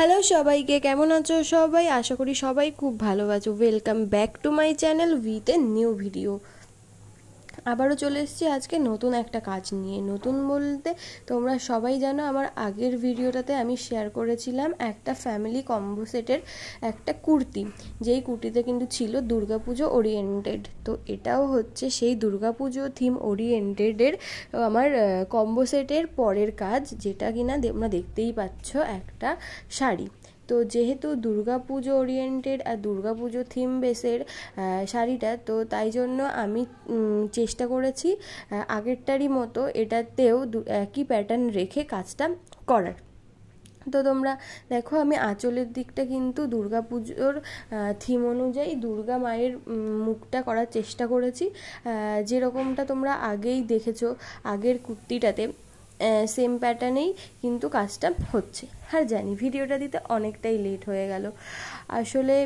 Hello সবাইকে, কেমন আছো সবাই? আশা করি সবাই খুব ভালো আছো। Welcome back to my channel with a new video. আবারও চলে এসেছি আজকে নতুন একটা কাজ নিয়ে। নতুন বলতে তোমরা সবাই জানো, আমার আগের ভিডিওটাতে আমি শেয়ার করেছিলাম একটা ফ্যামিলি কম্বো সেটের একটা কুর্তি, যেই কুর্তিতে কিন্তু ছিল দুর্গাপুজো ওরিয়েন্টেড। তো এটাও হচ্ছে সেই দুর্গাপুজো থিম ওরিয়েন্টেডের আমার কম্বো সেটের পরের কাজ, যেটা কিনা তোমরা দেখতেই পাচ্ছ, একটা শাড়ি। তো যেহেতু দুর্গাপুজো ওরিয়েন্টেড আর দুর্গাপুজো থিম বেসের শাড়িটা, তো তাই জন্য আমি চেষ্টা করেছি আগেরটারই মতো এটাতেও একই প্যাটার্ন রেখে কাজটা করার। তো তোমরা দেখো, আমি আঁচলের দিকটা কিন্তু দুর্গাপুজোর থিম অনুযায়ী দুর্গা মায়ের মুখটা করার চেষ্টা করেছি, যেরকমটা তোমরা আগেই দেখেছো আগের কুর্তিটাতে। সেম প্যাটার্নেই কিন্তু কাজটা হচ্ছে। আর জানি ভিডিওটা দিতে অনেকটাই লেট হয়ে গেল। আসলে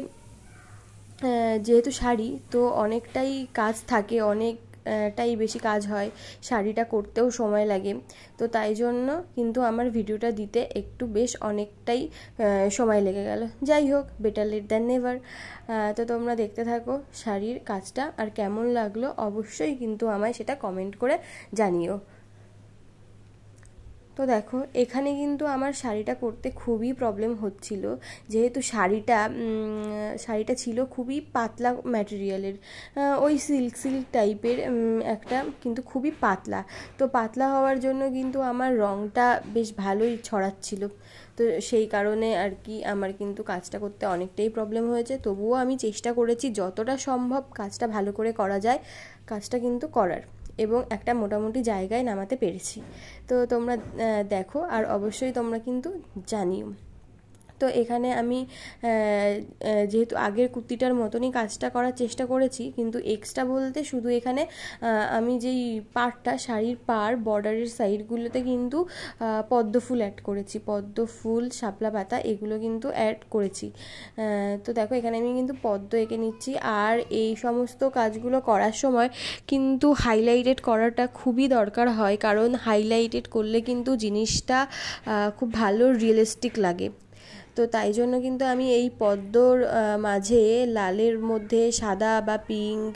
যেহেতু শাড়ি, তো অনেকটাই কাজ থাকে, অনেকটাই বেশি কাজ হয়, শাড়িটা করতেও সময় লাগে। তো তাই জন্য কিন্তু আমার ভিডিওটা দিতে একটু বেশ অনেকটাই সময় লেগে গেল। যাই হোক, বেটার লেট দ্যান নেভার। তো তোমরা দেখতে থাকো শাড়ির কাজটা, আর কেমন লাগলো অবশ্যই কিন্তু আমায় সেটা কমেন্ট করে জানিও। তো দেখো, এখানে কিন্তু আমার শাড়িটা করতে খুবই প্রবলেম হচ্ছিল, যেহেতু শাড়িটা ছিল খুবই পাতলা ম্যাটেরিয়ালের, ওই সিল্ক টাইপের একটা, কিন্তু খুবই পাতলা। তো পাতলা হওয়ার জন্য কিন্তু আমার রঙটা বেশ ভালোই ছড়াচ্ছিল। তো সেই কারণে আর কি আমার কিন্তু কাজটা করতে অনেকটাই প্রবলেম হয়েছে। তবুও আমি চেষ্টা করেছি যতটা সম্ভব কাজটা ভালো করে করা যায় কাজটা কিন্তু করার, এবং একটা মোটামুটি জায়গায় নামাতে পেরেছি। তো তোমরা দেখো, আর অবশ্যই তোমরা কিন্তু জানিও। তো এখানে আমি যেহেতু আগের কুর্তিটার মতনই কাজটা করার চেষ্টা করেছি, কিন্তু এক্সট্রা বলতে শুধু এখানে আমি যেই পাড়টা, শাড়ির পাড় বর্ডারের সাইডগুলোতে কিন্তু পদ্ম ফুল অ্যাড করেছি, পদ্ম ফুল, শাপলা পাতা, এগুলো কিন্তু অ্যাড করেছি। তো দেখো, এখানে আমি কিন্তু পদ্ম এঁকে নিচ্ছি। আর এই সমস্ত কাজগুলো করার সময় কিন্তু হাইলাইটেড করাটা খুবই দরকার হয়, কারণ হাইলাইটেড করলে কিন্তু জিনিসটা খুব ভালো রিয়েলিস্টিক লাগে। তো তাই জন্য কিন্তু আমি এই পদ্মর মাঝে লালের মধ্যে সাদা বা পিঙ্ক,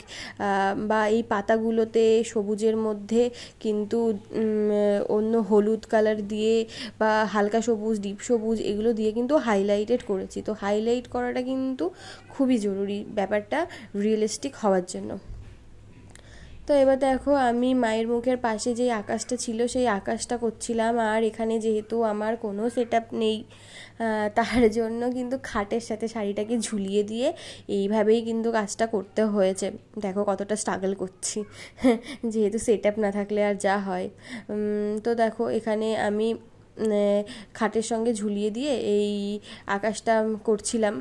বা এই পাতাগুলোতে সবুজের মধ্যে কিন্তু অন্য হলুদ কালার দিয়ে বা হালকা সবুজ, ডিপ সবুজ, এগুলো দিয়ে কিন্তু হাইলাইটেড করেছি। তো হাইলাইট করাটা কিন্তু খুবই জরুরি ব্যাপারটা রিয়েলিস্টিক হওয়ার জন্য। তো এবার দেখো, আমি মায়ের মুখের পাশে যে আকাশটা ছিল সেই আকাশটা করছিলাম। আর এখানে যেহেতু আমার কোনো সেটআপ নেই, তার জন্য কিন্তু খাটের সাথে শাড়িটাকে ঝুলিয়ে দিয়ে এইভাবেই কিন্তু কাজটা করতে হয়েছে। দেখো কতটা স্ট্রাগল করছি, যেহেতু সেটআপ না থাকলে আর যা হয়। তো দেখো, এখানে আমি খাটের সঙ্গে ঝুলিয়ে দিয়ে এই আকাশটা করছিলাম।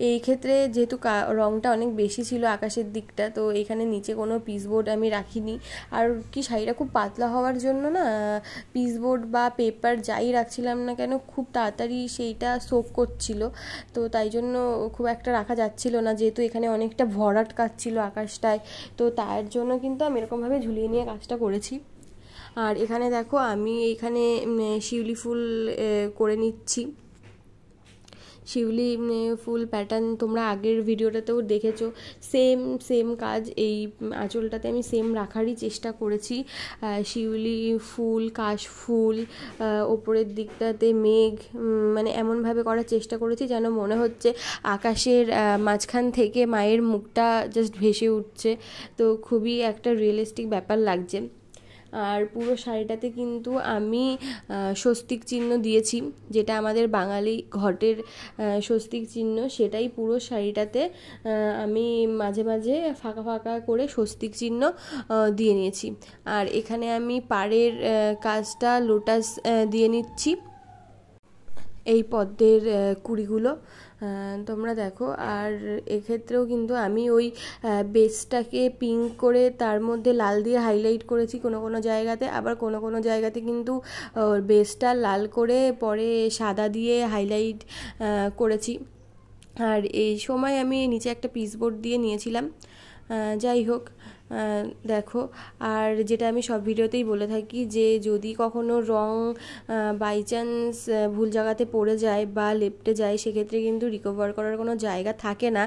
এই ক্ষেত্রে যেহেতু রঙটা অনেক বেশি ছিল আকাশের দিকটা, তো এখানে নিচে কোনো পিসবোর্ড আমি রাখিনি। আর কি, শাড়িটা খুব পাতলা হওয়ার জন্য না, পিসবোর্ড বা পেপার যাই রাখছিলাম না কেন, খুব তাড়াতাড়ি সেইটা সোক করছিল। তো তাই জন্য খুব একটা রাখা যাচ্ছিল না, যেহেতু এখানে অনেকটা ভরাট কাজ ছিল আকাশটায়। তো তার জন্য কিন্তু আমি এরকমভাবে ঝুলিয়ে নিয়ে কাজটা করেছি। আর এখানে দেখো, আমি এইখানে শিউলি ফুল করে নিচ্ছি। শিউলি ফুল প্যাটার্ন তোমরা আগের ভিডিওটাতেও দেখেছো। সেম কাজ এই আঁচলটাতে আমি সেম রাখারই চেষ্টা করেছি। শিউলি ফুল, কাশ ফুল, ওপরের দিকটাতে মেঘ, মানে এমনভাবে করার চেষ্টা করেছি যেন মনে হচ্ছে আকাশের মাঝখান থেকে মায়ের মুখটা জাস্ট ভেসে উঠছে। তো খুবই একটা রিয়েলিস্টিক ব্যাপার লাগছে। আর পুরো শাড়িটাতে কিন্তু আমি স্বস্তিক চিহ্ন দিয়েছি, যেটা আমাদের বাঙালি ঘটের স্বস্তিক চিহ্ন, সেটাই পুরো শাড়িটাতে আমি মাঝে মাঝে ফাঁকা ফাঁকা করে স্বস্তিক চিহ্ন দিয়ে নিয়েছি। আর এখানে আমি পাড়ের কাজটা লোটাস দিয়ে নিচ্ছি, এই পদ্মের কুড়িগুলো তোমরা দেখো। আর এক্ষেত্রেও কিন্তু আমি ওই বেসটাকে পিঙ্ক করে তার মধ্যে লাল দিয়ে হাইলাইট করেছি কোনো কোনো জায়গাতে, আবার কোনো কোনো জায়গাতে কিন্তু বেসটা লাল করে পরে সাদা দিয়ে হাইলাইট করেছি। আর এই সময় আমি নিচে একটা পিসবোর্ড দিয়ে নিয়েছিলাম, যাই হোক, দেখো, আর যেটা আমি সব ভিডিওতেই বলে থাকি যে যদি কখনো রং বাই চান্স ভুল জায়গাতে পড়ে যায় বা লেপ্টে যায়, সেক্ষেত্রে কিন্তু রিকভার করার কোনো জায়গা থাকে না।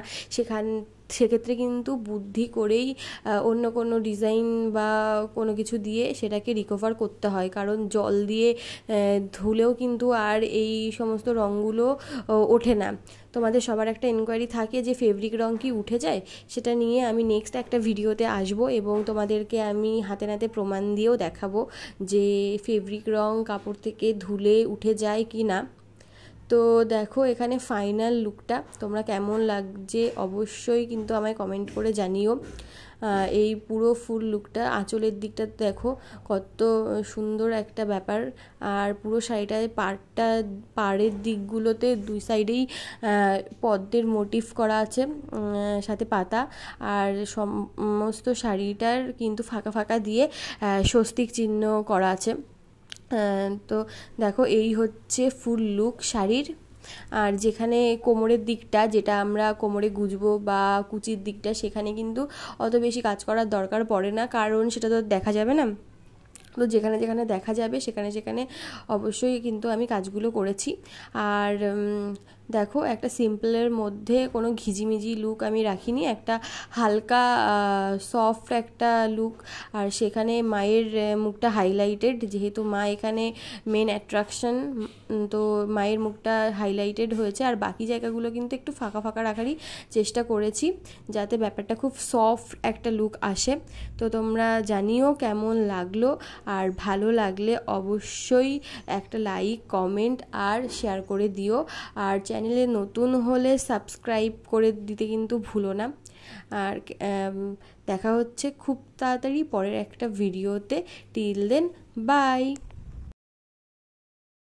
সেক্ষেত্রে কিন্তু বুদ্ধি করেই অন্য কোনো ডিজাইন বা কোনো কিছু দিয়ে সেটাকে রিকভার করতে হয়, কারণ জল দিয়ে ধুলেও কিন্তু আর এই সমস্ত রঙগুলো ওঠে না। তোমাদের সবার একটা এনকোয়ারি থাকে যে ফেব্রিক রং কি উঠে যায়, সেটা নিয়ে আমি নেক্সট একটা ভিডিওতে আসবো এবং তোমাদেরকে আমি হাতে নাতে প্রমাণ দিয়েও দেখাবো যে ফেব্রিক রং কাপড় থেকে ধুলে উঠে যায় কি না। তো দেখো এখানে ফাইনাল লুকটা তোমরা কেমন লাগছে অবশ্যই কিন্তু আমায় কমেন্ট করে জানিও। এই পুরো ফুল লুকটা, আঁচলের দিকটা দেখো কত সুন্দর একটা ব্যাপার, আর পুরো শাড়িটায় পাড়ের দিকগুলোতে দুই সাইডেই পদ্মের মোটিভ করা আছে, সাথে পাতা, আর সমস্ত শাড়িটার কিন্তু ফাঁকা ফাঁকা দিয়ে স্বস্তিক চিহ্ন করা আছে। তো দেখো এই হচ্ছে ফুল লুক শাড়ির। আর যেখানে কোমরের দিকটা, যেটা আমরা কোমরে গুজবো বা কুচির দিকটা, সেখানে কিন্তু অত বেশি কাজ করার দরকার পড়ে না, কারণ সেটা তো দেখা যাবে না। তো যেখানে যেখানে দেখা যাবে সেখানে সেখানে অবশ্যই কিন্তু আমি কাজগুলো করেছি। আর দেখো একটা সিম্পলের মধ্যে কোনো ঘিজিমিজি লুক আমি রাখিনি, একটা হালকা সফট একটা লুক। আর সেখানে মায়ের মুখটা হাইলাইটেড, যেহেতু মা এখানে মেন অ্যাট্রাকশন, তো মায়ের মুখটা হাইলাইটেড হয়েছে, আর বাকি জায়গাগুলো কিন্তু একটু ফাঁকা ফাঁকা রাখারই চেষ্টা করেছি যাতে ব্যাপারটা খুব সফট একটা লুক আসে। তো তোমরা জানিও কেমন লাগলো, আর ভালো লাগলে অবশ্যই একটা লাইক, কমেন্ট আর শেয়ার করে দিও। আর চ্যানেলে নতুন হলে সাবস্ক্রাইব করে দিতে কিন্তু ভুলো না। আর দেখা হচ্ছে খুব তাড়াতাড়ি পরের একটা ভিডিওতে। Till then, by.